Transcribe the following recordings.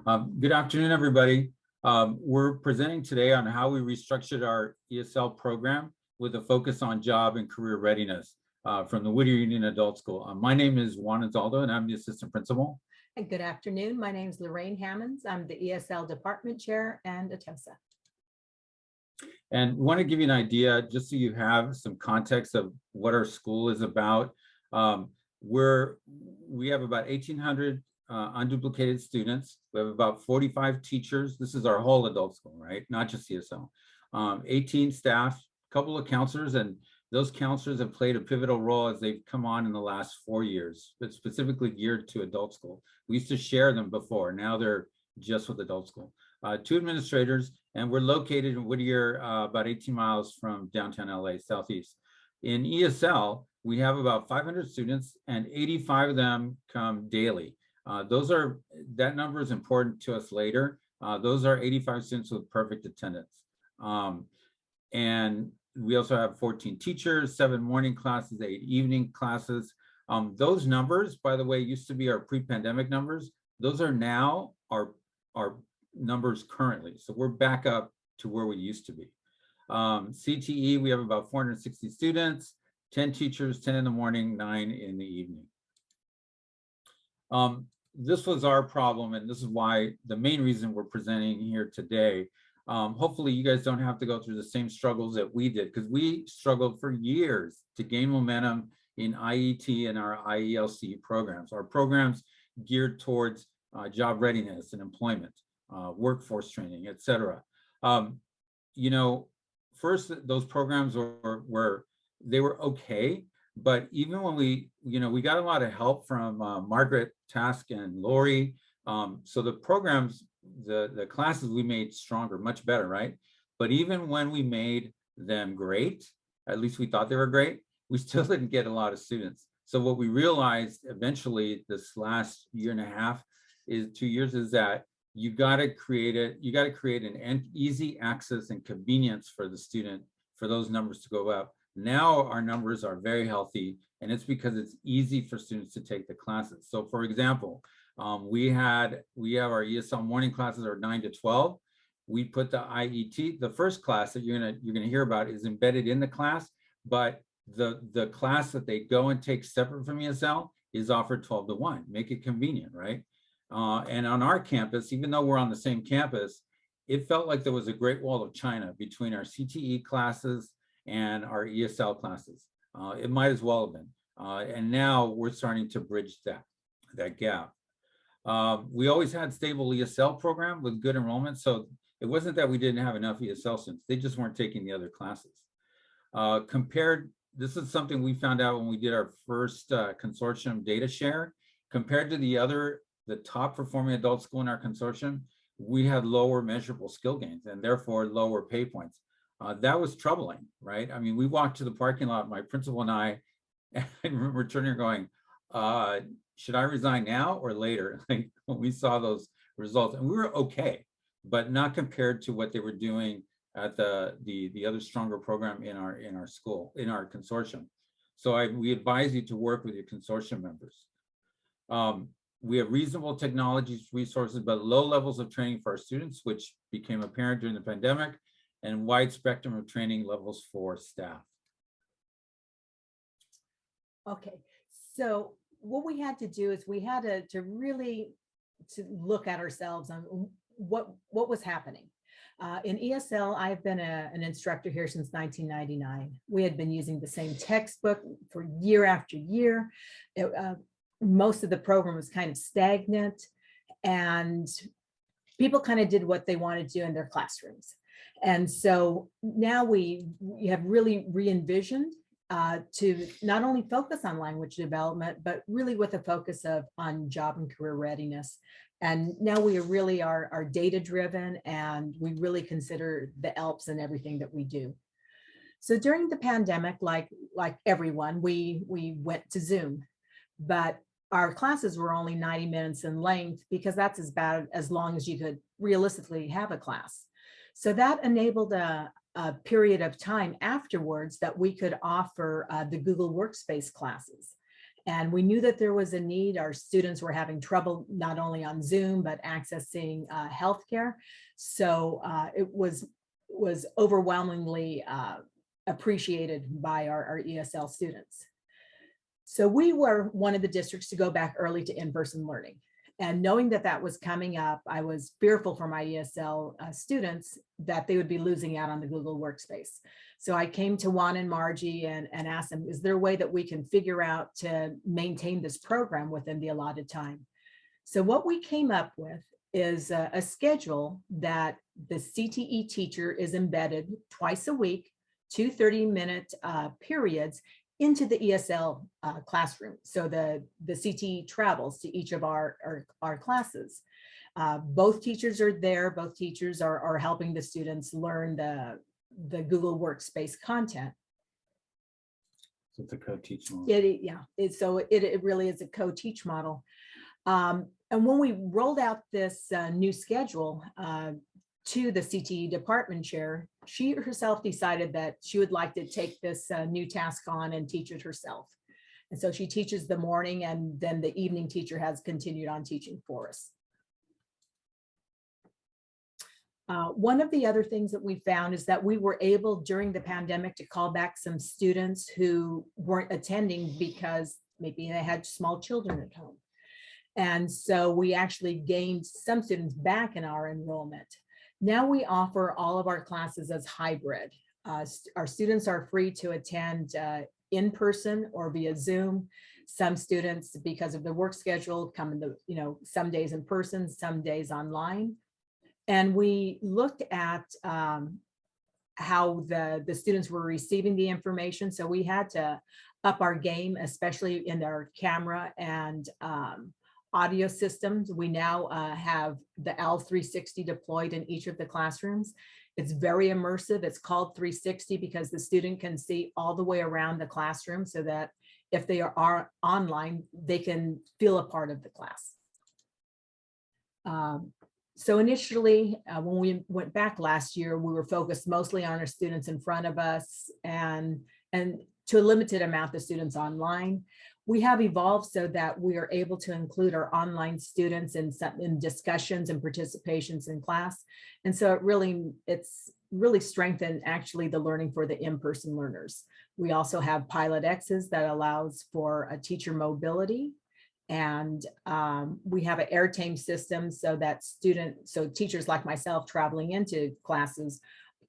Good afternoon, everybody. We're presenting today on how we restructured our ESL program with a focus on job and career readiness from the Whittier Union Adult School. My name is Juan Azaldo, and I'm the assistant principal. And good afternoon. My name is Lorraine Hammonds. I'm the ESL department chair and ATOSA. And we want to give you an idea, just so you have some context of what our school is about. We have about 1,800 unduplicated students. We have about 45 teachers. This is our whole adult school, right? Not just ESL. 18 staff, a couple of counselors, and those counselors have played a pivotal role as they've come on in the last 4 years, but specifically geared to adult school. We used to share them before. Now they're just with adult school. 2 administrators, and we're located in Whittier, about 18 miles from downtown LA, Southeast. In ESL, we have about 500 students, and 85 of them come daily. That number is important to us later. Those are 85 students with perfect attendance. And we also have 14 teachers, 7 morning classes, 8 evening classes. Those numbers, by the way, used to be our pre-pandemic numbers. Those are now our numbers currently. So we're back up to where we used to be. CTE, we have about 460 students, 10 teachers, 10 in the morning, 9 in the evening. This was our problem, and this is why the main reason we're presenting here today. Hopefully you guys don't have to go through the same struggles that we did, because we struggled for years to gain momentum in IET and our IELCE programs. Our programs geared towards job readiness and employment, workforce training, etc. You know, first those programs were okay, but even when we got a lot of help from Margaret Task and Lori. So the programs, the classes we made stronger, much better, right? But even when we made them great, at least we thought they were great, we still didn't get a lot of students. So what we realized eventually this last year and a half, 2 years, is that you got to create an easy access and convenience for the student for those numbers to go up. Now our numbers are very healthy, and it's because it's easy for students to take the classes. So for example, we have our ESL morning classes are 9 to 12. We put the IET, the first class that you're gonna hear about, is embedded in the class, but the class that they go and take separate from ESL is offered 12 to 1. Make it convenient, right? And on our campus, even though we're on the same campus, it felt like there was a great wall of China between our CTE classes and our ESL classes. It might as well have been. And now we're starting to bridge that gap. We always had stable ESL program with good enrollment. So it wasn't that we didn't have enough ESL students, they just weren't taking the other classes. This is something we found out when we did our first consortium data share. Compared to the top performing adult school in our consortium, we had lower measurable skill gains and therefore lower pay points. That was troubling, right? I mean, we walked to the parking lot, my principal and I remember turning going, should I resign now or later? Like when we saw those results, and we were okay, but not compared to what they were doing at the other stronger program in our school, in our consortium. So we advise you to work with your consortium members. We have reasonable technologies, resources, but low levels of training for our students, which became apparent during the pandemic, and wide spectrum of training levels for staff. Okay, so what we had to do is we had to really look at ourselves on what was happening. In ESL, I've been an instructor here since 1999. We had been using the same textbook for year after year. Most of the program was kind of stagnant, and people kind of did what they wanted to do in their classrooms. And so now we have really re-envisioned to not only focus on language development, but really with a focus on job and career readiness. And now we really are data driven, and we really consider the IELCE in everything that we do. So during the pandemic, like everyone, we went to Zoom, but our classes were only 90 minutes in length because that's about as long as you could realistically have a class. So that enabled a period of time afterwards that we could offer the Google Workspace classes. And we knew that there was a need. Our students were having trouble not only on Zoom, but accessing healthcare. So it was overwhelmingly appreciated by our ESL students. So we were one of the districts to go back early to in-person learning. And knowing that that was coming up, I was fearful for my ESL students that they would be losing out on the Google Workspace. So I came to Juan and Margie and asked them, is there a way that we can figure out to maintain this program within the allotted time? So what we came up with is a schedule that the CTE teacher is embedded twice a week, 2 30-minute periods into the ESL classroom. So the CTE travels to each of our classes. Both teachers are there. Both teachers are helping the students learn the Google Workspace content. So it's a co-teach model. It really is a co-teach model. And when we rolled out this new schedule to the CTE department chair, she herself decided that she would like to take this new task on and teach it herself. And so she teaches the morning, and then the evening teacher has continued on teaching for us. One of the other things that we found is that we were able during the pandemic to call back some students who weren't attending because maybe they had small children at home. And so we actually gained some students back in our enrollment. Now we offer all of our classes as hybrid. Our students are free to attend in person or via Zoom. Some students, because of the work schedule, come in some days in person, some days online. And we looked at how the students were receiving the information. So we had to up our game, especially in our camera and audio systems. We now have the L360 deployed in each of the classrooms. It's very immersive. It's called 360 because the student can see all the way around the classroom, so that if they are online, they can feel a part of the class. So initially, when we went back last year, we were focused mostly on our students in front of us and to a limited amount of students online. We have evolved so that we are able to include our online students in discussions and participations in class. And so it's really strengthened actually the learning for the in-person learners. We also have Pilot X's that allows for a teacher mobility. And we have an airtime system so that teachers like myself traveling into classes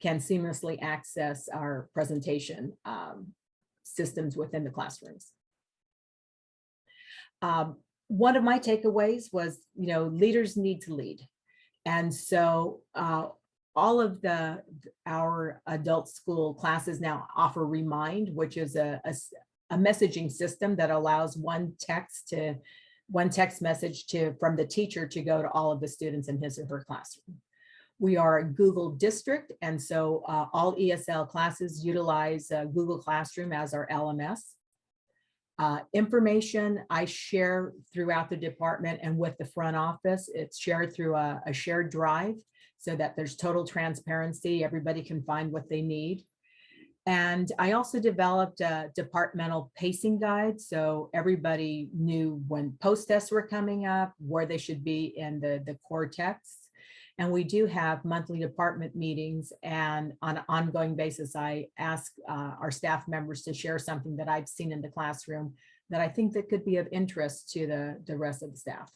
can seamlessly access our presentation systems within the classrooms. One of my takeaways was, leaders need to lead. And so all of our adult school classes now offer Remind, which is a messaging system that allows one text message from the teacher to go to all of the students in his or her classroom. We are a Google district, and so all ESL classes utilize Google Classroom as our LMS. Information I share throughout the department and with the front office. It's shared through a shared drive so that there's total transparency. Everybody can find what they need. And I also developed a departmental pacing guide, so everybody knew when post-tests were coming up, where they should be in the core texts. And we do have monthly department meetings, and on an ongoing basis, I ask our staff members to share something that I've seen in the classroom that I think that could be of interest to the rest of the staff.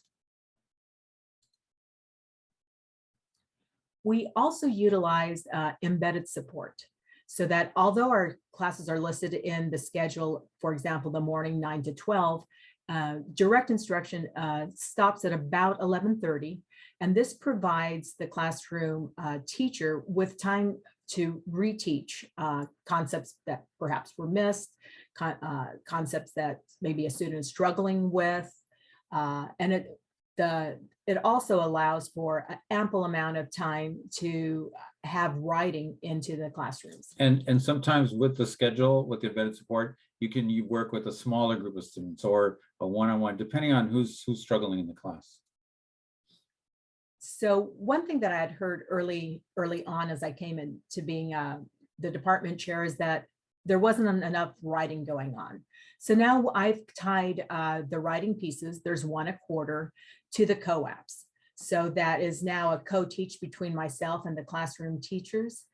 We also utilize embedded support, so that although our classes are listed in the schedule, for example, the morning 9 to 12, direct instruction stops at about 11:30. And this provides the classroom teacher with time to reteach concepts that perhaps were missed, concepts that maybe a student is struggling with. And it also allows for an ample amount of time to have writing into the classrooms. And sometimes with the schedule, with the embedded support, you work with a smaller group of students or a one-on-one, depending on who's struggling in the class. So one thing that I had heard early on as I came into being the department chair is that there wasn't enough writing going on. So now I've tied the writing pieces, there's one a quarter, to the co-ops. So that is now a co-teach between myself and the classroom teachers.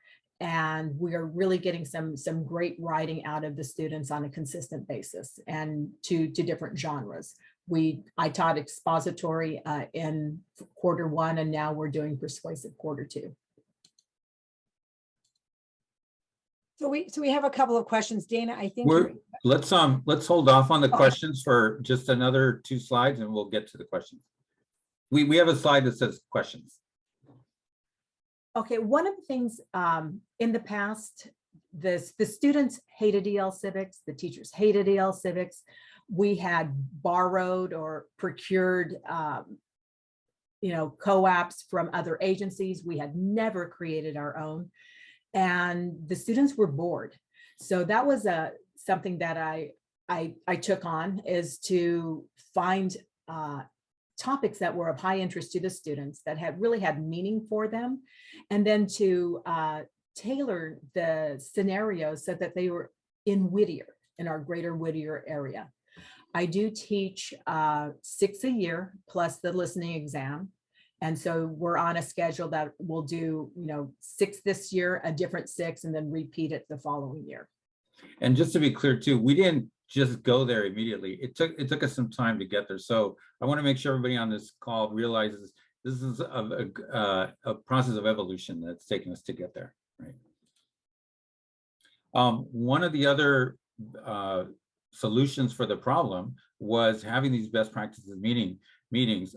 And we are really getting some great writing out of the students on a consistent basis and to different genres. I taught expository in quarter one, and now we're doing persuasive quarter two. So we have a couple of questions, Dana. I think let's hold off on the questions for just another 2 slides, and we'll get to the questions. We have a slide that says questions. Okay, one of the things in the past, the students hated EL Civics, the teachers hated EL Civics. We had borrowed or procured co-ops from other agencies. We had never created our own, and the students were bored. So that was something that I took on, is to find topics that were of high interest to the students, that really had meaning for them, and then to tailor the scenarios so that they were in Whittier, in our greater Whittier area. I do teach 6 a year plus the listening exam. And so we're on a schedule that we'll do, 6 this year, a different 6, and then repeat it the following year. And just to be clear too, we didn't just go there immediately. It took us some time to get there. So I want to make sure everybody on this call realizes this is a process of evolution that's taken us to get there, right? One of the other solutions for the problem was having these best practices meetings,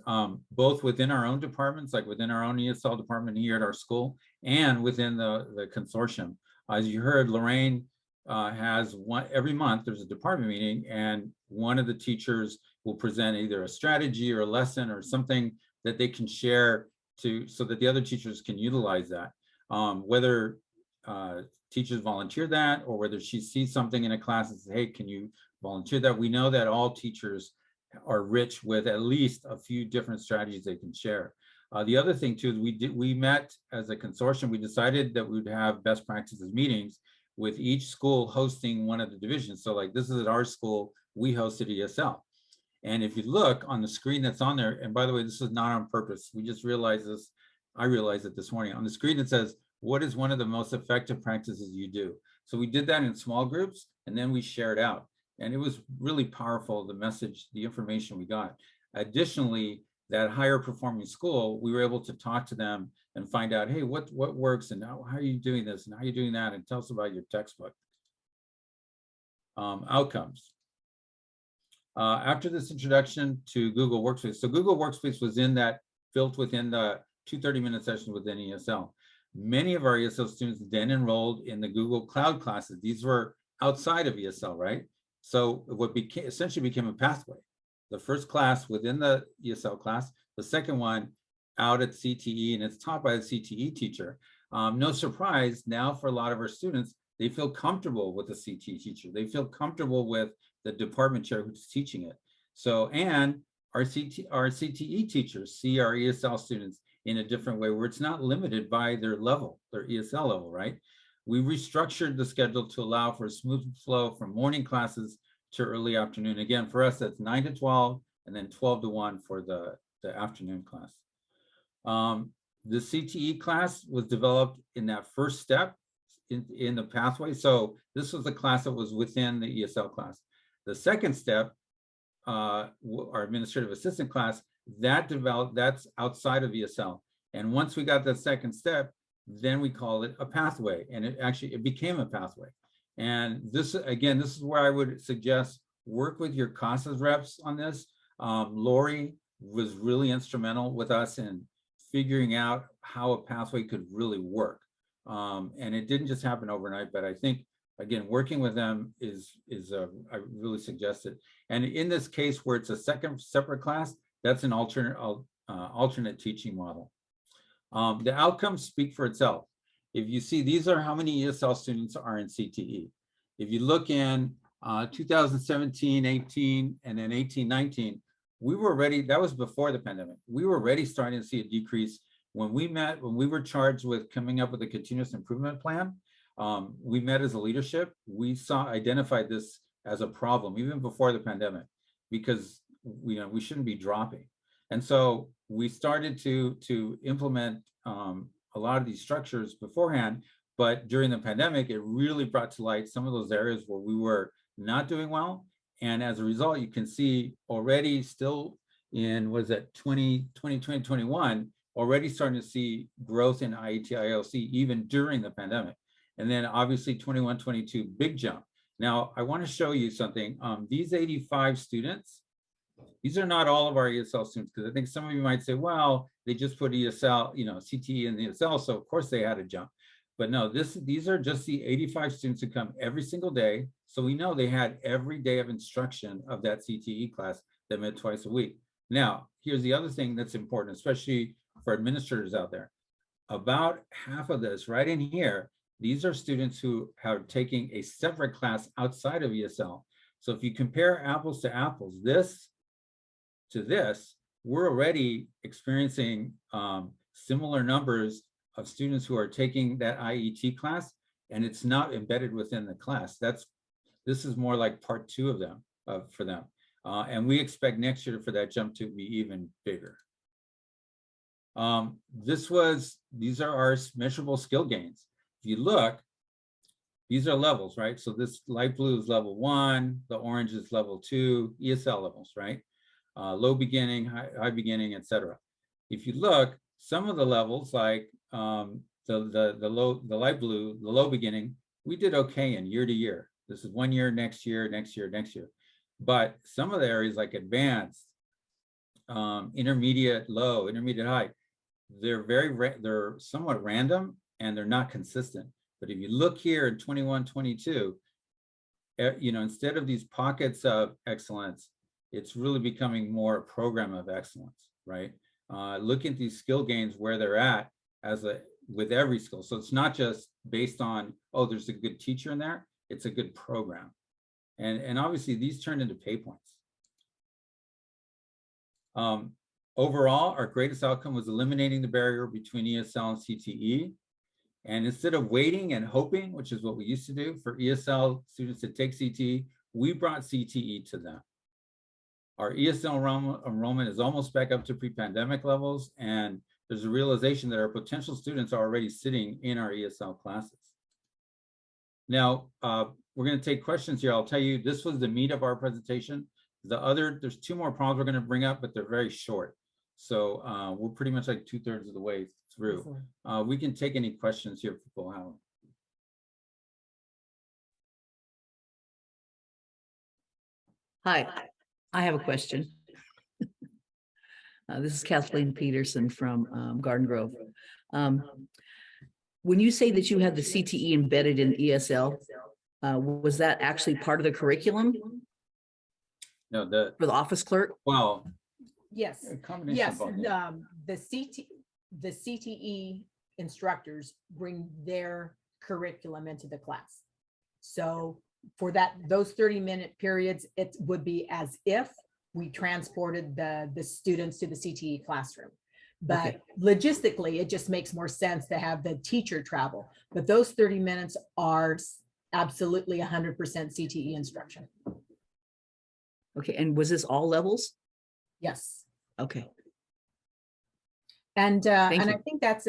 both within our own departments, like within our own ESL department here at our school, and within the consortium. As you heard, Lorraine has every month there's a department meeting, and one of the teachers will present either a strategy or a lesson or something that they can share so that the other teachers can utilize that. Whether teachers volunteer that, or whether she sees something in a class and says, hey, can you volunteer that? We know that all teachers are rich with at least a few different strategies they can share. The other thing too is we met as a consortium. We decided that we would have best practices meetings with each school hosting one of the divisions. So like this is at our school, we hosted ESL. And if you look on the screen that's on there, and by the way, this is not on purpose, we just realized this, I realized it this morning. On the screen it says, what is one of the most effective practices you do? So we did that in small groups, and then we shared out. And it was really powerful, the message, the information we got. Additionally, that higher performing school, we were able to talk to them and find out, hey, what works, and how are you doing this, and how are you doing that, and tell us about your textbook. Outcomes. After this introduction to Google Workspace, so Google Workspace was built within the 2 30-minute sessions within ESL. Many of our ESL students then enrolled in the Google Cloud classes. These were outside of ESL, right? So what essentially became a pathway. The first class within the ESL class, the second one out at CTE, and it's taught by a CTE teacher. No surprise, now for a lot of our students, they feel comfortable with the CTE teacher. They feel comfortable with the department chair who's teaching it. So, and our CTE teachers see our ESL students in a different way, where it's not limited by their level, their ESL level, right? We restructured the schedule to allow for a smooth flow from morning classes to early afternoon. Again, for us, that's 9 to 12, and then 12 to 1 for the afternoon class. The CTE class was developed in that first step in the pathway. So this was the class that was within the ESL class. The second step, our administrative assistant class, that's outside of ESL. And once we got that second step, then we call it a pathway, and it became a pathway. And this, again, this is where I would suggest work with your CASAS reps on this. Lori was really instrumental with us in figuring out how a pathway could really work. And it didn't just happen overnight, but I think, again, working with them I really suggest it. And in this case, where it's a second separate class, that's an alternate teaching model. The outcomes speak for itself. If you see, these are how many ESL students are in CTE. If you look in 2017, 18, and then 18, 19, we were already, that was before the pandemic. We were already starting to see a decrease. When we were charged with coming up with a continuous improvement plan, We met as a leadership. We identified this as a problem even before the pandemic, because we shouldn't be dropping. And so we started to implement a lot of these structures beforehand, but during the pandemic, it really brought to light some of those areas where we were not doing well. And as a result, you can see already still in, was it 2021, already starting to see growth in IET, IELCE even during the pandemic. And then obviously 21, 22, big jump. Now, I want to show you something. These 85 students, these are not all of our ESL students, because I think some of you might say, well, they just put ESL, CTE and ESL, so of course they had a jump. But no, these are just the 85 students who come every single day. So we know they had every day of instruction of that CTE class that met twice a week. Now, here's the other thing that's important, especially for administrators out there. About half of this right in here, these are students who are taking a separate class outside of ESL. So if you compare apples to apples, this to this, we're already experiencing similar numbers of students who are taking that IET class, and it's not embedded within the class. This is more like part 2 of them, for them. And we expect next year for that jump to be even bigger. These are our measurable skill gains. If you look, these are levels, right? So this light blue is level 1, the orange is level 2, ESL levels, right? Low beginning, high beginning, etc. If you look, some of the levels like the light blue, the low beginning, we did okay in year to year. This is 1 year, next year, next year, next year. But some of the areas like advanced, intermediate low, intermediate high, they're somewhat random and they're not consistent. But if you look here in 21, 22, instead of these pockets of excellence, it's really becoming more a program of excellence, right? Looking at these skill gains where they're at with every skill. So it's not just based on, oh, there's a good teacher in there, it's a good program. And obviously these turn into pay points. Overall, our greatest outcome was eliminating the barrier between ESL and CTE. And instead of waiting and hoping, which is what we used to do for ESL students to take CTE, we brought CTE to them. Our ESL enrollment is almost back up to pre-pandemic levels, and there's a realization that our potential students are already sitting in our ESL classes. Now, we're going to take questions here. I'll tell you, this was the meat of our presentation. There's 2 more problems we're going to bring up, but they're very short. So we're pretty much like 2/3 of the way through. We can take any questions here if people have. Hi, I have a question. This is Kathleen Peterson from Garden Grove. When you say that you have the CTE embedded in ESL, was that actually part of the curriculum? No, for the office clerk? Well, Yes, a combination yes. of both. The CTE instructors bring their curriculum into the class. So for those 30-minute periods, it would be as if we transported the students to the CTE classroom. But Okay. Logistically, it just makes more sense to have the teacher travel. But those 30 minutes are absolutely 100% CTE instruction. Okay, and was this all levels? Yes. Okay. And Thank I you. think that's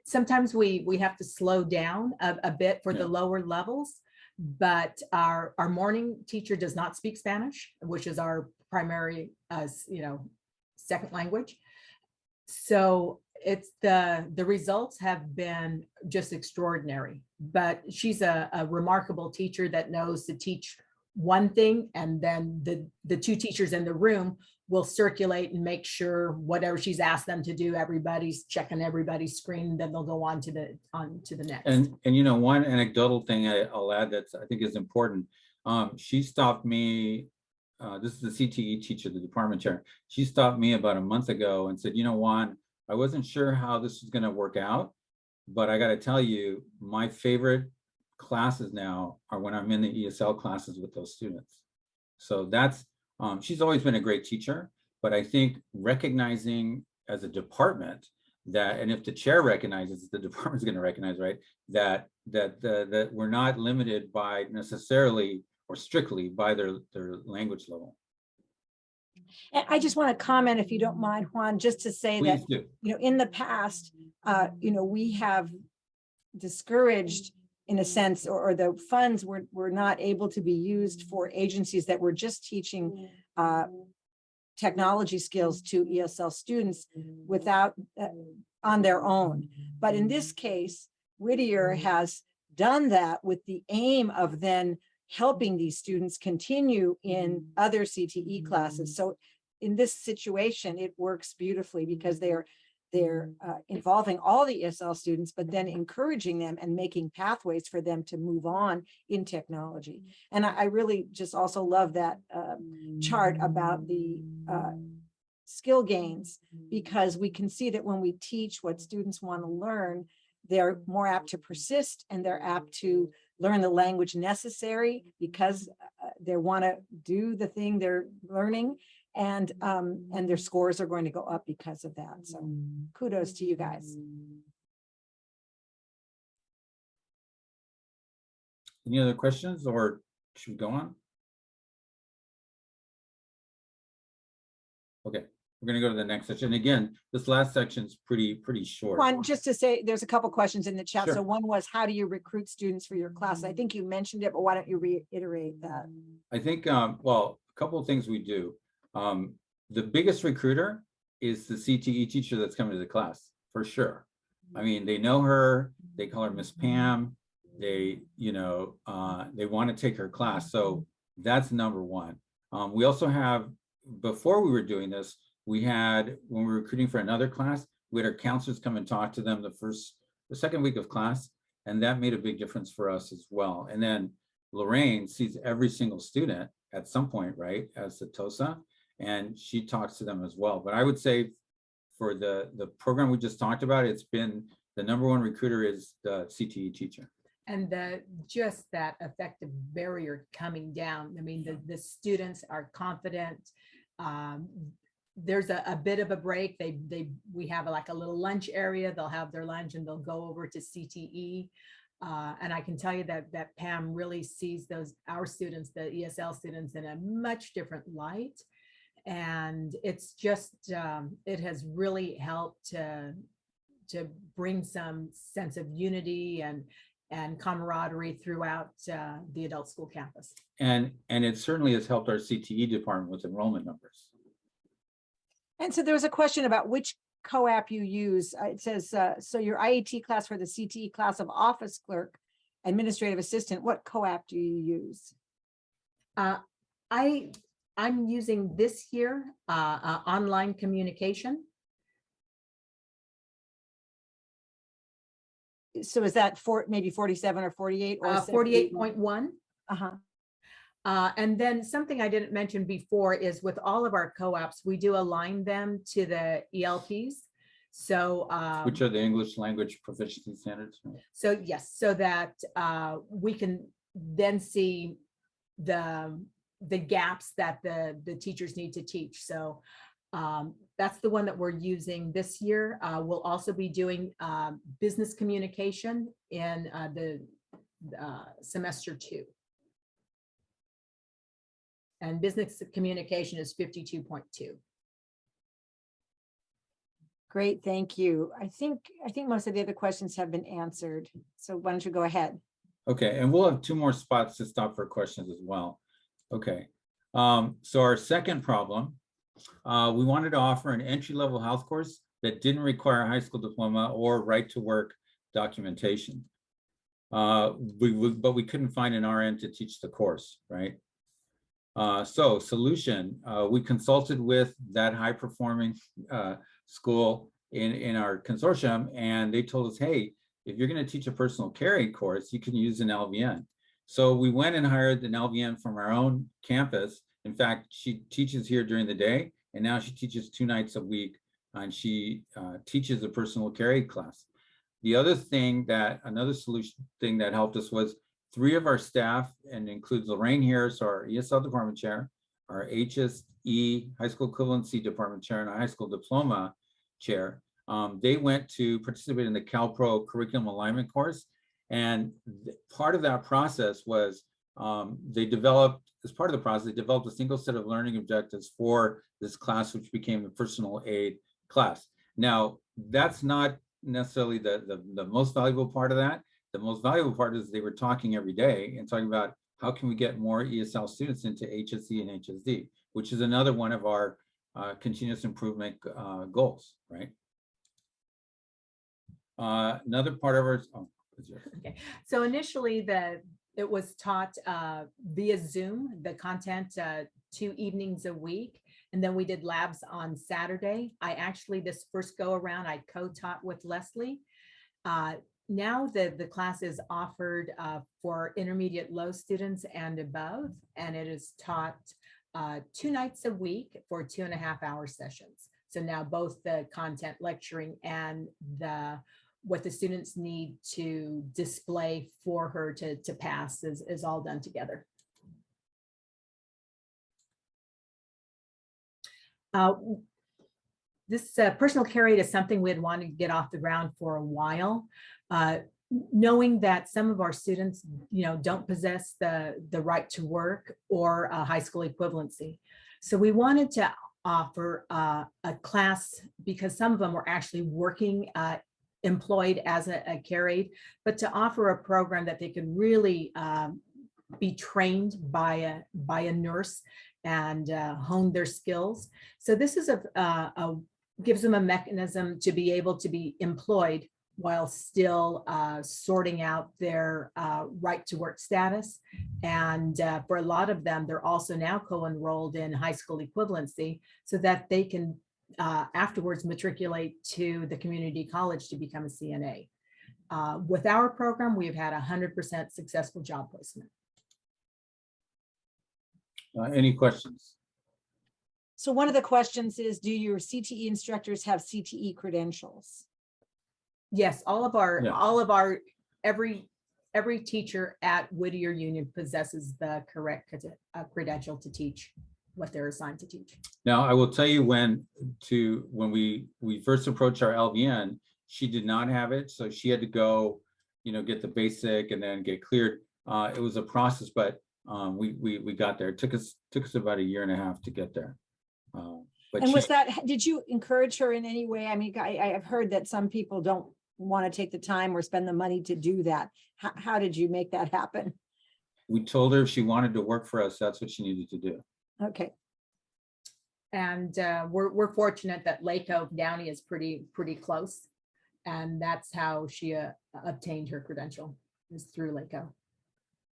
sometimes we have to slow down a bit for the lower levels, but our morning teacher does not speak Spanish, which is our primary, second language. So it's the results have been just extraordinary, but she's a remarkable teacher that knows to teach one thing, and then the 2 teachers in the room will circulate and make sure whatever she's asked them to do, everybody's checking everybody's screen, then they'll go on to the next. And one anecdotal thing I'll add that I think is important. She stopped me. This is the CTE teacher, the department chair. She stopped me about a month ago and said, Juan, I wasn't sure how this was going to work out, but I got to tell you, my favorite classes now are when I'm in the ESL classes with those students. So that's, she's always been a great teacher, but I think recognizing as a department that, and if the chair recognizes, the department's going to recognize, right, that that we're not limited by necessarily or strictly by their language level. And I just want to comment, if you don't mind, Juan, just to say that, Please do. in the past, we have discouraged, in a sense, or the funds were not able to be used for agencies that were just teaching technology skills to ESL students without on their own. But in this case, Whittier has done that with the aim of then helping these students continue in other CTE classes. So in this situation, it works beautifully because they're involving all the ESL students, but then encouraging them and making pathways for them to move on in technology. And I really just also love that chart about the skill gains, because we can see that when we teach what students want to learn, they're more apt to persist, and they're apt to learn the language necessary because they want to do the thing they're learning, and their scores are going to go up because of that. So kudos to you guys. Any other questions, or should we go on? Okay, we're going to go to the next section. Again, this last section is pretty short. Juan, just to say, there's a couple questions in the chat. Sure. So one was, how do you recruit students for your class? I think you mentioned it, but why don't you reiterate that? I think, well, a couple of things we do. The biggest recruiter is the CTE teacher that's coming to the class, for sure. I mean, they know her, they call her Miss Pam, they want to take her class. So that's number one. We also have, before we were doing this, when we were recruiting for another class, we had our counselors come and talk to them the second week of class, and that made a big difference for us as well. And then Lorraine sees every single student at some point, right, as the TOSA, and she talks to them as well. But I would say for the program we just talked about, it's been the number one recruiter is the CTE teacher. And just that effective barrier coming down. I mean, the students are confident. There's a bit of a break. We have like a little lunch area. They'll have their lunch and they'll go over to CTE. And I can tell you that Pam really sees our students, the ESL students, in a much different light. And it's just, it has really helped to bring some sense of unity and camaraderie throughout the adult school campus. And it certainly has helped our CTE department with enrollment numbers. And so there was a question about which co-op you use. It says, so your IET class for the CTE class of office clerk, administrative assistant, what co-op do you use? I'm using this here, online communication. So is that maybe 47 or 48 or 48.1? Uh-huh. And then something I didn't mention before is with all of our co-ops, we do align them to the ELPs. So which are the English language proficiency standards. So yes, so that we can then see the gaps that the teachers need to teach. So that's the one that we're using this year. We'll also be doing business communication in the semester 2. And business communication is 52.2. Great, thank you. I think most of the other questions have been answered. So why don't you go ahead? Okay, and we'll have 2 more spots to stop for questions as well. Okay, so our second problem, we wanted to offer an entry-level health course that didn't require a high school diploma or right to work documentation. But we couldn't find an RN to teach the course, right? So solution, we consulted with that high performing school in our consortium, and they told us, hey, if you're going to teach a personal care course, you can use an LVN. So we went and hired an LVN from our own campus. In fact, she teaches here during the day, and now she teaches 2 nights a week, and she teaches a personal care aid class. The other thing another solution thing that helped us was 3 of our staff, and includes Lorraine here, so our ESL department chair, our HSE high school equivalency department chair, and our high school diploma chair. They went to participate in the CalPro curriculum alignment course, And part of that process was they developed, as part of the process, they developed a single set of learning objectives for this class, which became the personal aid class. Now, that's not necessarily the most valuable part of that. The most valuable part is they were talking every day and talking about how can we get more ESL students into HSE and HSD, which is another one of our continuous improvement goals, right? Another part of our, Okay, so initially it was taught via Zoom, the content 2 evenings a week. And then we did labs on Saturday. I actually, this first go around, I co-taught with Leslie. Now the class is offered for intermediate low students and above, and it is taught 2 nights a week for 2.5-hour sessions. So now both the content lecturing and what the students need to display for her to pass is all done together. This personal care aid is something we had wanted to get off the ground for a while, knowing that some of our students, don't possess the right to work or a high school equivalency. So we wanted to offer a class because some of them were actually working employed as a care aid, but to offer a program that they could really be trained by a nurse and hone their skills. So this is gives them a mechanism to be able to be employed while still sorting out their right to work status. And for a lot of them, they're also now co-enrolled in high school equivalency so that they can afterwards matriculate to the community college to become a CNA. With our program, we've had 100% successful job placement. any questions? So one of the questions is, do your CTE instructors have CTE credentials? Yes, all of our Yeah. every teacher at Whittier Union possesses the correct credential to teach what they're assigned to teach. Now, I will tell you when we first approached our LVN, she did not have it. So she had to go, get the basic and then get cleared. It was a process, but we got there. It took us about 1.5 years to get there. And did you encourage her in any way? I mean, I've heard that some people don't want to take the time or spend the money to do that. How did you make that happen? We told her if she wanted to work for us, that's what she needed to do. Okay. And we're fortunate that Lake Oak Downey is pretty close. And that's how she obtained her credential, is through Lake Oak.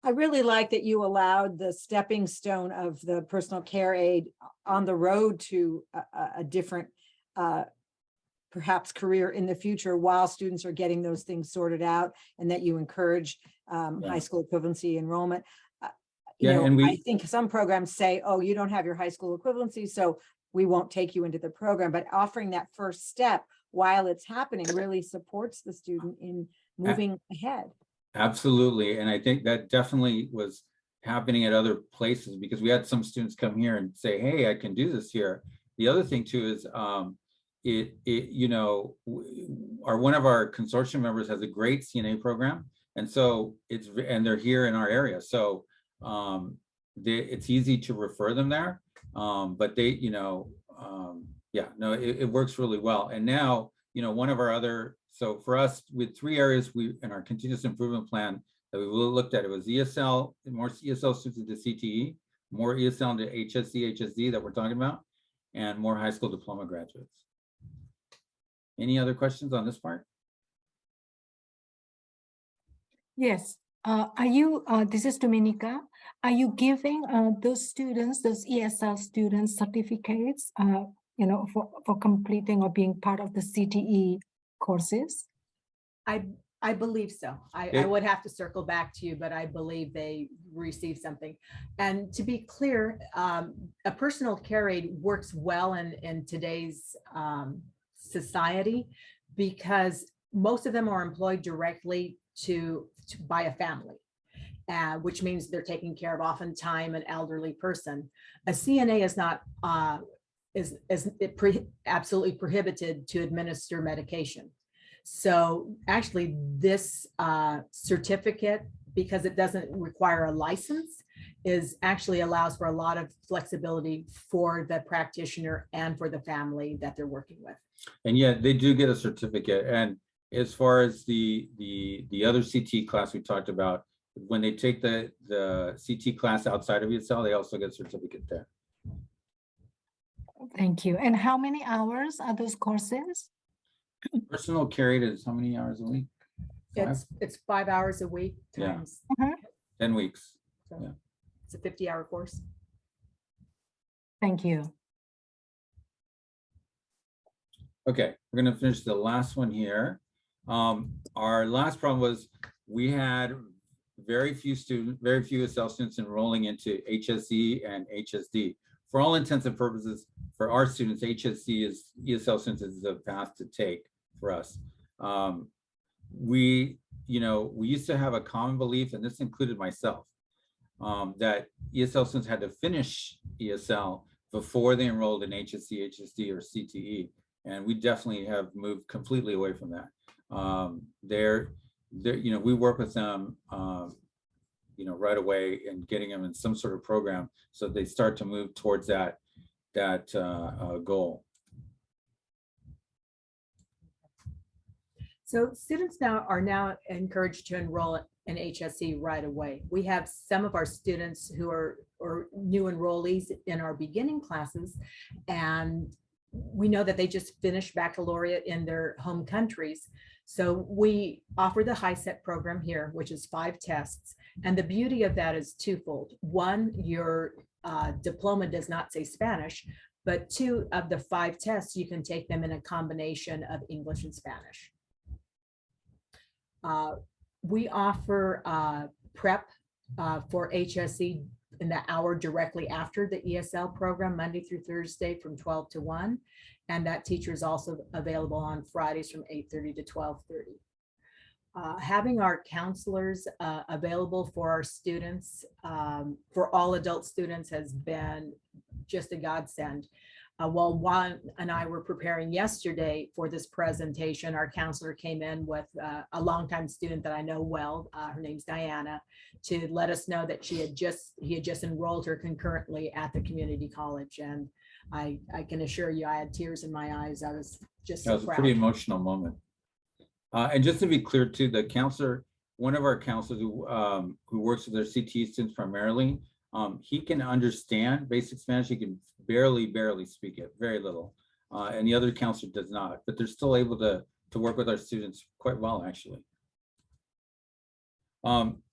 I really like that you allowed the stepping stone of the personal care aid on the road to a different, perhaps career in the future while students are getting those things sorted out, and that you encourage high school equivalency enrollment. I think some programs say, oh, you don't have your high school equivalency, so we won't take you into the program, but offering that first step while it's happening really supports the student in moving ahead. Absolutely. And I think that definitely was happening at other places, because we had some students come here and say, hey, I can do this here. The other thing too is one of our consortium members has a great CNA program. And so they're here in our area. So it's easy to refer them there. But it works really well. And now, one of our other, so for us, with 3 areas in our continuous improvement plan that we looked at, it was ESL, more ESL students into CTE, more ESL into HSC, HSD that we're talking about, and more high school diploma graduates. Any other questions on this part? Yes. This is Dominica. Are you giving those students, those ESL students, certificates, for completing or being part of the CTE courses? I believe so. I would have to circle back to you, but I believe they receive something. And to be clear, a personal care aid works well in today's society, because most of them are employed directly by a family, which means they're taking care of oftentimes an elderly person. A CNA is not absolutely prohibited to administer medication. So actually this certificate, because it doesn't require a license, is actually allows for a lot of flexibility for the practitioner and for the family that they're working with. And yet they do get a certificate. And as far as the other CT class we talked about, when they take the CT class outside of ESL, they also get a certificate there. Thank you. And how many hours are those courses? Personal carried is how many hours a week? 5? It's 5 hours a week Yeah. times. 10 weeks. So Yeah. it's a 50-hour course. Thank you. Okay, we're gonna finish the last one here. Our last problem was we had very few ESL students enrolling into HSE and HSD. For all intents and purposes, for our students, HSD is ESL students is the path to take for us. We used to have a common belief, and this included myself, that ESL students had to finish ESL before they enrolled in HSC, HSD, or CTE. And we definitely have moved completely away from that. We work with them, right away and getting them in some sort of program so they start to move towards that goal. So students are now encouraged to enroll in HSE right away. We have some of our students who are new enrollees in our beginning classes, and we know that they just finished baccalaureate in their home countries. So we offer the HiSET program here, which is 5 tests. And the beauty of that is twofold. One, your diploma does not say Spanish, but 2 of the 5 tests, you can take them in a combination of English and Spanish. We offer prep for HSE in the hour directly after the ESL program, Monday through Thursday from 12 to 1. And that teacher is also available on Fridays from 8:30 to 12:30. Having our counselors available for our students, for all adult students, has been just a godsend. While Juan and I were preparing yesterday for this presentation, our counselor came in with a longtime student that I know well. Her name's Diana, to let us know that he had just enrolled her concurrently at the community college. And I can assure you, I had tears in my eyes. I was just so That was proud. a pretty emotional moment. And just to be clear too, the counselor, one of our counselors who works with their CT students primarily, he can understand basic Spanish. He can barely speak it, very little. And the other counselor does not, but they're still able to work with our students quite well, actually.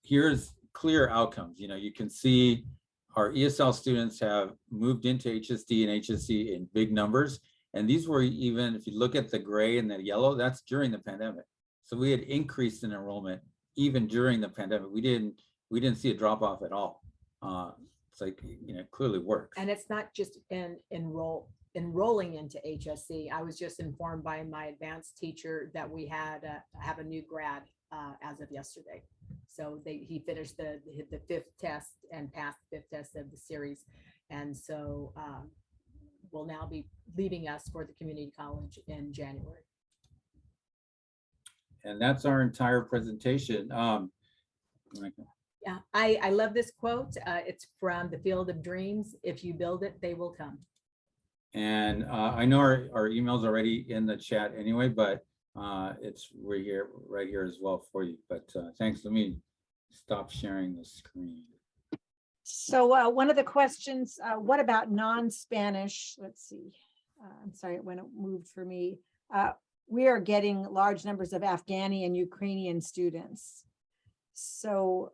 Here's clear outcomes. You can see our ESL students have moved into HSD and HSC in big numbers. And these were, even if you look at the gray and the yellow, that's during the pandemic. So we had increased in enrollment even during the pandemic. We didn't see a drop off at all. It's like, it clearly works. And it's not just enrolling into HSC. I was just informed by my advanced teacher that we have a new grad as of yesterday. So he finished the 5th test and passed the 5th test of the series. And so will now be leaving us for the community college in January. And that's our entire presentation. Yeah, I love this quote. It's from The Field of Dreams. If you build it, they will come. And I know our email's already in the chat anyway, but it's right here as well for you. But thanks. Let me stop sharing the screen. So one of the questions, what about non-Spanish? Let's see. I'm sorry, it moved for me. We are getting large numbers of Afghani and Ukrainian students. So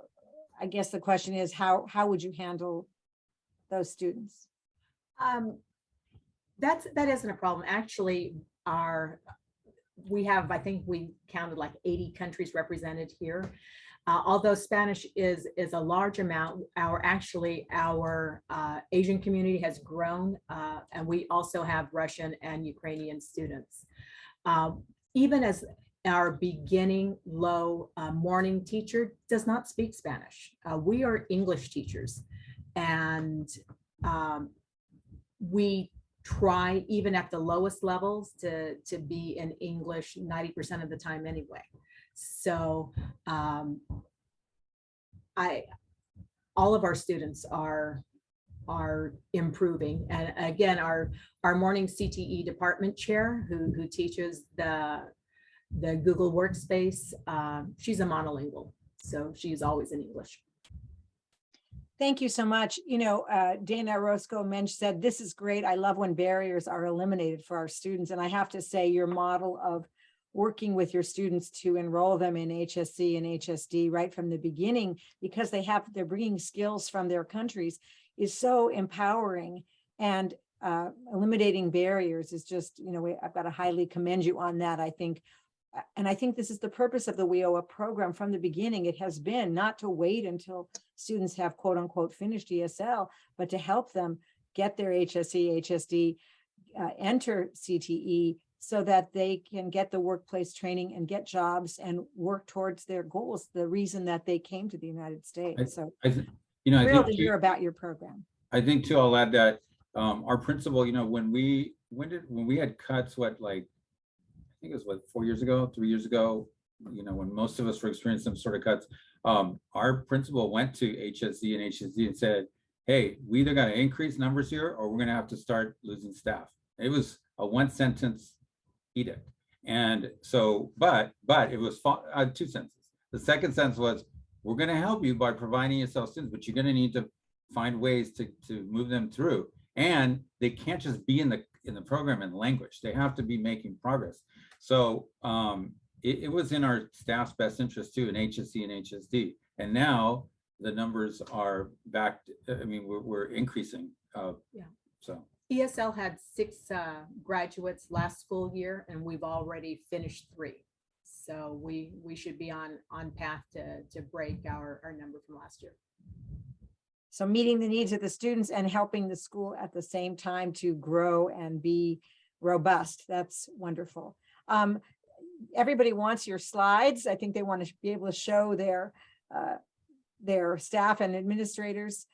I guess the question is, how would you handle those students? That isn't a problem. Actually, we have, I think we counted like 80 countries represented here. Although Spanish is a large amount, our Asian community has grown, and we also have Russian and Ukrainian students. Even as our beginning low morning teacher does not speak Spanish. We are English teachers, and we try even at the lowest levels to be in English 90% of the time anyway. So all of our students are improving. And again, our morning CTE department chair who teaches the Google Workspace, she's a monolingual. So she's always in English. Thank you so much. You know, Dana Roscoe Mensch said, this is great. I love when barriers are eliminated for our students. And I have to say your model of working with your students to enroll them in HSC and HSD right from the beginning, because they're bringing skills from their countries, is so empowering. And eliminating barriers is just, you know, I've got to highly commend you on that. I think this is the purpose of the WIOA program from the beginning. It has been not to wait until students have quote unquote finished ESL, but to help them get their HSC, HSD, enter CTE so that they can get the workplace training and get jobs and work towards their goals, the reason that they came to the United States. So thrilled to hear about your program. I think too, I'll add that our principal, you know, when we had cuts, I think it was 4 years ago, 3 years ago, you know, when most of us were experiencing some sort of cuts, our principal went to HSD and HSD and said, hey, we either got to increase numbers here or we're going to have to start losing staff. It was a one sentence edict. And so, but it was 2 sentences. The second sentence was, we're going to help you by providing ESL students, but you're going to need to find ways to move them through. And they can't just be in the program in language. They have to be making progress. So it was in our staff's best interest too, in HSC and HSD. And now the numbers are back. I mean, we're increasing. Yeah. So ESL had 6 graduates last school year, and we've already finished 3. So we should be on path to break our number from last year. So meeting the needs of the students and helping the school at the same time to grow and be robust. That's wonderful. Everybody wants your slides. I think they want to be able to show their staff and administrators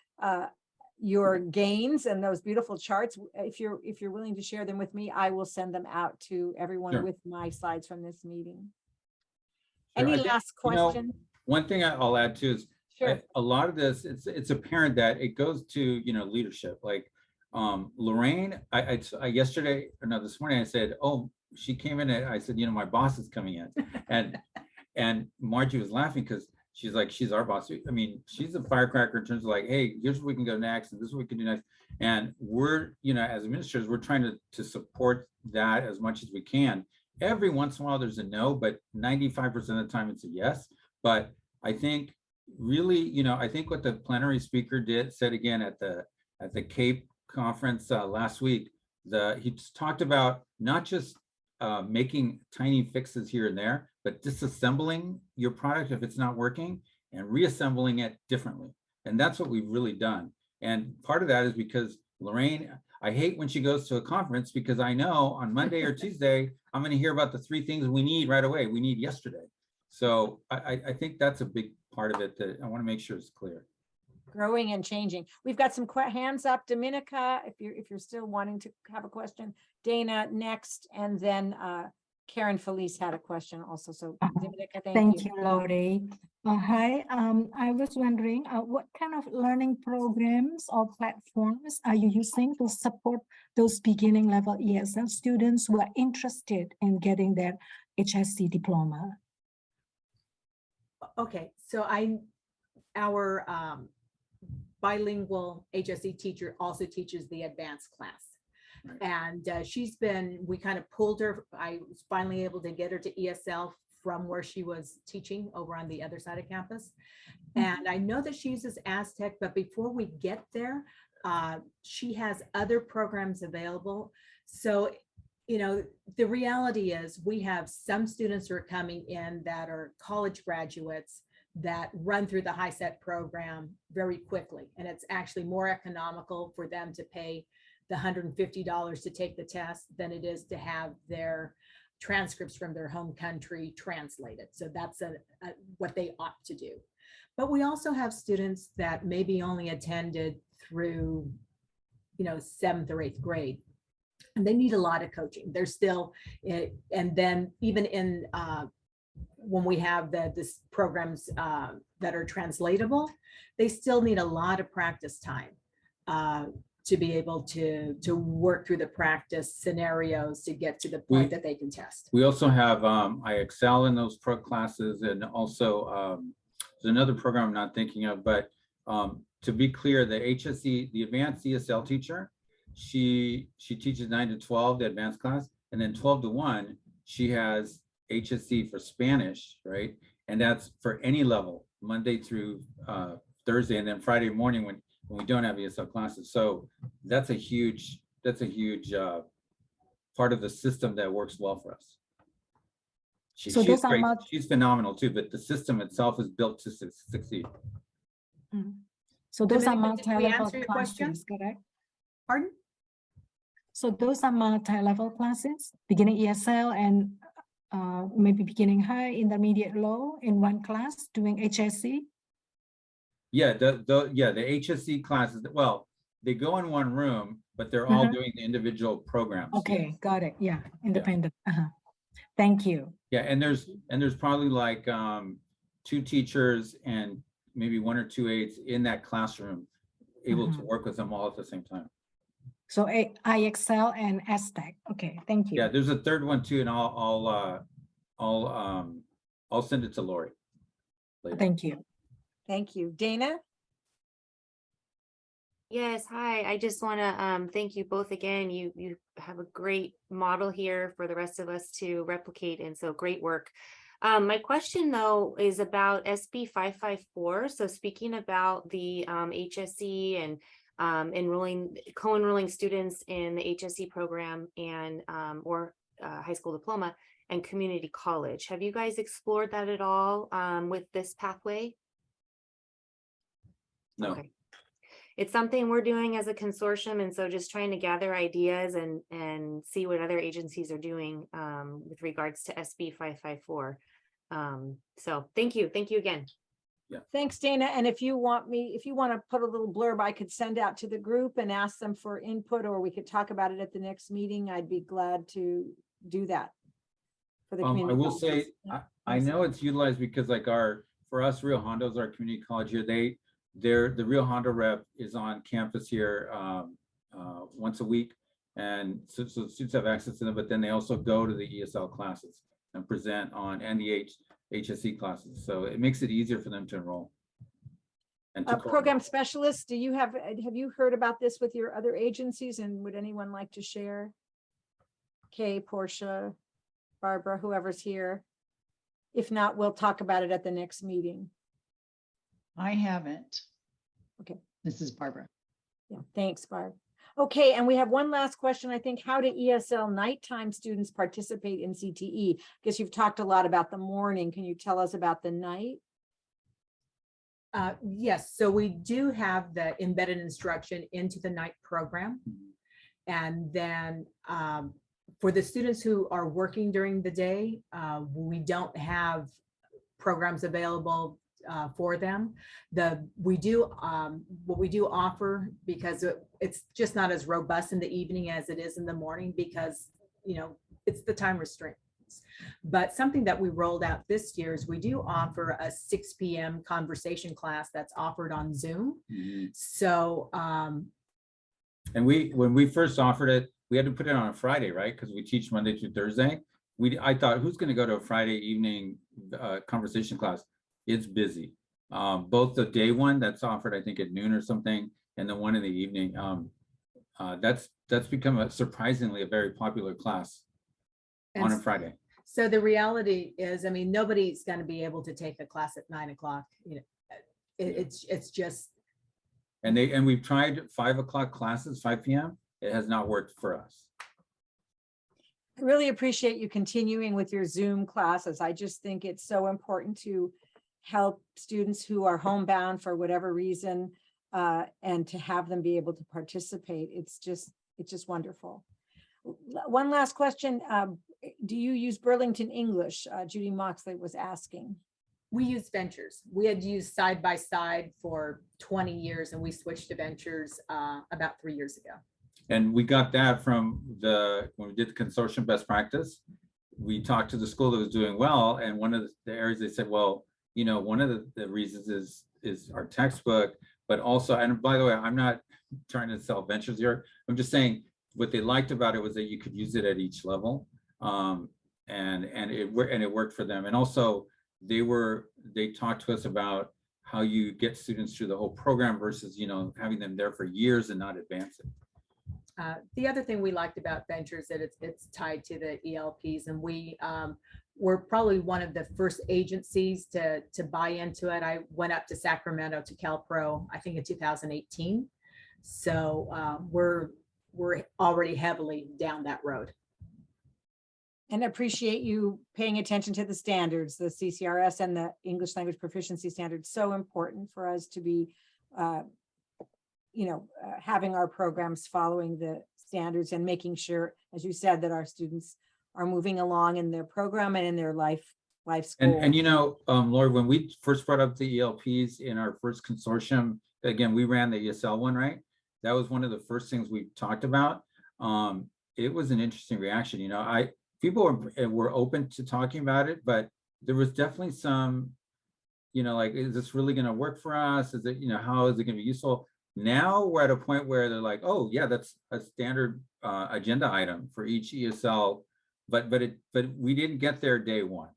your gains and those beautiful charts. If you're willing to share them with me, I will send them out to everyone Sure. with my slides from this meeting. Sure. Any last question? You know, one thing I'll add too is Sure. a lot of this, it's apparent that it goes to, you know, leadership. Like Lorraine, I yesterday, or no, this morning I said, oh, she came in and I said, you know, my boss is coming in. And Margie was laughing because she's like, she's our boss. I mean, she's a firecracker in terms of like, hey, here's where we can go next, and this is what we can do next. And we're, you know, as administrators, we're trying to support that as much as we can. Every once in a while there's a no, but 95% of the time it's a yes. But I think really, you know, I think what the plenary speaker said again at the CAPE conference last week, he talked about not just making tiny fixes here and there, but disassembling your product if it's not working and reassembling it differently. And that's what we've really done. And part of that is because Lorraine, I hate when she goes to a conference because I know on Monday or Tuesday, I'm going to hear about the 3 things we need right away. We need yesterday. So I think that's a big part of it that I want to make sure is clear. Growing and changing. We've got some hands up. Dominica, if you're still wanting to have a question. Dana next, and then Karen Felice had a question also. So Dominica, Thank you, Lori. Hi, I was wondering what kind of learning programs or platforms are you using to support those beginning level ESL students who are interested in getting their HSC diploma? Okay, so our bilingual HSC teacher also teaches the advanced class. Right. And we kind of pulled her. I was finally able to get her to ESL from where she was teaching over on the other side of campus. And I know that she uses Aztec, but before we get there, she has other programs available. So, you know, the reality is we have some students who are coming in that are college graduates that run through the HiSET program very quickly. And it's actually more economical for them to pay the $150 to take the test than it is to have their transcripts from their home country translated. So that's what they opt to do. But we also have students that maybe only attended through, you know, 7th or 8th grade. And they need a lot of coaching. They're still, and then even in when we have this programs that are translatable, they still need a lot of practice time to be able to work through the practice scenarios to get to the point that they can test. We also have IELCE in those pro classes, and also there's another program I'm not thinking of, but to be clear, the HSE, the advanced ESL teacher, she teaches 9 to 12, the advanced class, and then 12 to 1, she has HSE for Spanish, right? And that's for any level, Monday through Thursday, and then Friday morning when we don't have ESL classes. So that's a huge part of the system that works well for us. So She's those are great. not- She's phenomenal too, but the system itself is built to succeed. So those are Dominica, did we multi-level answer your question? classes, correct? Pardon? So those are multi-level classes, beginning ESL and maybe beginning high, intermediate, low in one class doing HSC. Yeah, the HSC classes, well, they go in one room, but they're all doing the individual programs. Okay, got it. Yeah, independent. Thank you. Yeah, and there's probably like 2 teachers and maybe 1 or 2 aides in that classroom able to work with them all at the same time. So IELCE and STEC. Okay, thank you. Yeah, there's a third one too, and I'll send it to Lori later. Thank you. Thank you. Dana? Yes, hi. I just want to thank you both again. You have a great model here for the rest of us to replicate, and so great work. My question though is about SB 554. So speaking about the HSE and co-enrolling students in the HSE program and or high school diploma and community college. Have you guys explored that at all with this pathway? No. Okay. It's something we're doing as a consortium, and so just trying to gather ideas and see what other agencies are doing with regards to SB 554. So thank you again. Yeah. Thanks, Dana. And if you want to put a little blurb, I could send out to the group and ask them for input, or we could talk about it at the next meeting. I'd be glad to do that for the community. I will colleges. say, I know it's utilized because like for us, Rio Hondo's our community college here. The Rio Hondo rep is on campus here once a week. And so students have access to them, but then they also go to the ESL classes and present on, and the HSE classes. So it makes it easier for them to enroll. And to Program specialists, have you heard about this with your other agencies, and would anyone like to share? Kay, Portia, Barbara, whoever's here. If not, we'll talk about it at the next meeting. I haven't. Okay. This is Barbara. Yeah, thanks, Barb. Okay, and we have one last question. I think, how do ESL nighttime students participate in CTE? I guess you've talked a lot about the morning. Can you tell us about the night? Yes, so we do have the embedded instruction into the night program. And then for the students who are working during the day, we don't have programs available for them. What we do offer, because it's just not as robust in the evening as it is in the morning, because it's the time restraints. But something that we rolled out this year is we do offer a 6 p.m. conversation class that's offered on Zoom. So and when we first offered it, we had to put it on a Friday, right? Because we teach Monday through Thursday. I thought, who's going to go to a Friday evening conversation class? It's busy. Both the day one that's offered, I think at noon or something, and the one in the evening. That's become surprisingly a very popular class on a Friday. So the reality is, I mean, nobody's going to be able to take a class at 9 o'clock. It's just. And we've tried 5 o'clock classes, 5 p.m. It has not worked for us. I really appreciate you continuing with your Zoom classes. I just think it's so important to help students who are homebound for whatever reason, and to have them be able to participate. It's just wonderful. One last question. Do you use Burlington English? Judy Moxley was asking. We use Ventures. We had used Side by Side for 20 years, and we switched to Ventures about 3 years ago. And we got that from when we did the consortium best practice, we talked to the school that was doing well. And one of the areas they said, well, you know, one of the reasons is our textbook, but also, and by the way, I'm not trying to sell ventures here. I'm just saying what they liked about it was that you could use it at each level. And it worked for them. And also they talked to us about how you get students through the whole program versus, you know, having them there for years and not advancing. The other thing we liked about Venture is that it's tied to the ELPs, and we're probably one of the first agencies to buy into it. I went up to Sacramento to CalPro, I think in 2018. So we're already heavily down that road. And appreciate you paying attention to the standards, the CCRS and the English language proficiency standards. So important for us to be, having our programs following the standards and making sure, as you said, that our students are moving along in their program and in their life school. And you know, Lord, when we first brought up the ELPs in our first consortium, again, we ran the ESL one, right? That was one of the first things we talked about. It was an interesting reaction. You know, people were open to talking about it, but there was definitely some, you know, like, is this really going to work for us? Is it, you know, how is it going to be useful? Now we're at a point where they're like, oh yeah, that's a standard agenda item for each ESL, but we didn't get there day one.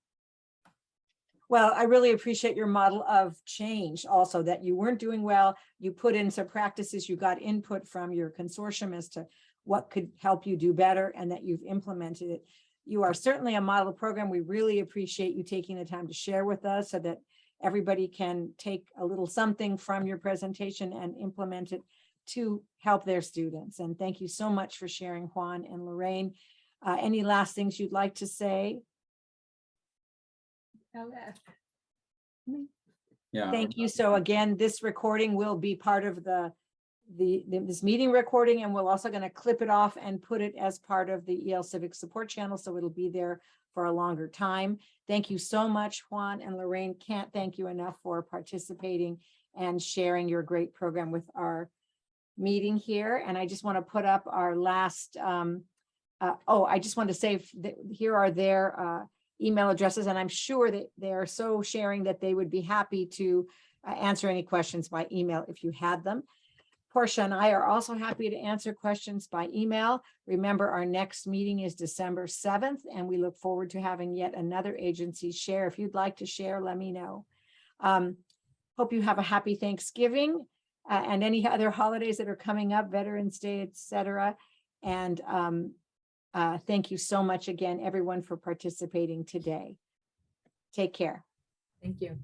Well, I really appreciate your model of change also, that you weren't doing well. You put in some practices, you got input from your consortium as to what could help you do better, and that you've implemented it. You are certainly a model program. We really appreciate you taking the time to share with us so that everybody can take a little something from your presentation and implement it to help their students. And thank you so much for sharing, Juan and Lorraine. Any last things you'd like to say? Yeah. Thank you. So again, this recording will be part of this meeting recording, and we're also going to clip it off and put it as part of the EL Civic Support channel, so it'll be there for a longer time. Thank you so much, Juan and Lorraine. Can't thank you enough for participating and sharing your great program with our meeting here. And I just want to put up our last, I just want to say that here are their email addresses, and I'm sure that they are so sharing that they would be happy to answer any questions by email if you had them. Portia and I are also happy to answer questions by email. Remember, our next meeting is December 7th, and we look forward to having yet another agency share. If you'd like to share, let me know. Hope you have a happy Thanksgiving and any other holidays that are coming up, Veterans Day, etc. And thank you so much again, everyone, for participating today. Take care. Thank you.